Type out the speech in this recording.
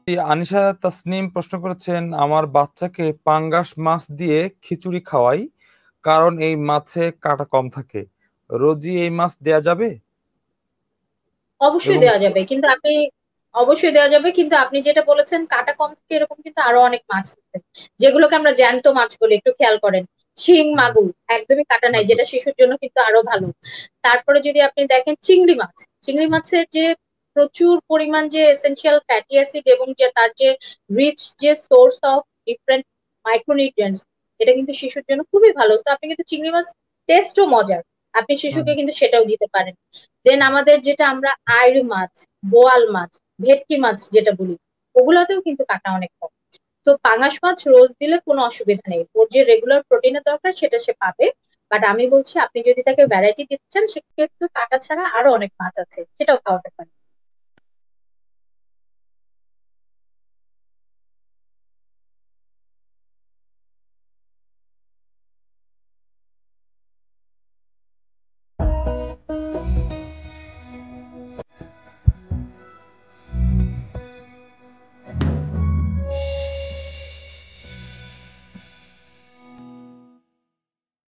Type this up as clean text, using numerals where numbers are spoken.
এই আনিশা তাসনিম প্রশ্ন করেছেন, আমার বাচ্চাকে পাঙ্গাস মাছ দিয়ে খিচুড়ি খাওয়াই, কারণ এই মাছে কাঁটা কম থাকে। রোজই এই মাছ দেয়া যাবে? অবশ্যই এবং দেওয়া যাবে, কিন্তু আপনি অবশ্যই দেওয়া যাবে, কিন্তু আপনি যেটা বলেছেন কাটা কম থাকে, এরকম কিন্তু আরো অনেক মাছ আছে যেগুলোকে আমরা জ্যান্ত মাছ বলি, একটু খেয়াল করেন। শিং মাগুর একদমই কাটা নাই, যেটা শিশুর জন্য কিন্তু আরো ভালো। তারপরে যদি আপনি দেখেন চিংড়ি মাছ, চিংড়ি মাছের যে প্রচুর পরিমাণ যে এসেনশিয়াল ফ্যাটি অ্যাসিড এবং যে তার যে রিচ যে সোর্স অফ ডিফারেন্ট মাইক্রোনিউট্রিয়েন্টস, এটা কিন্তু শিশুর জন্য খুবই ভালো। তো আপনি কিন্তু চিংড়ি মাছ টেস্টও মজার, আপনি শিশুকে কিন্তু সেটাও দিতে পারেন। দেন আমাদের যেটা আমরা আইড় মাছ, বোয়াল মাছ, ভেটকি মাছ যেটা বলি, ওগুলাতেও কিন্তু কাটা অনেক কম। তো পাঙাশ মাছ রোজ দিলে কোনো অসুবিধা নেই, ওর যে রেগুলার প্রোটিনের দরকার সেটা সে পাবে। বাট আমি বলছি আপনি যদি তাকে ভ্যারাইটি দিচ্ছেন, সেক্ষেত্রে কাটা ছাড়া আরো অনেক মাছ আছে, সেটাও খাওয়াতে পারেন।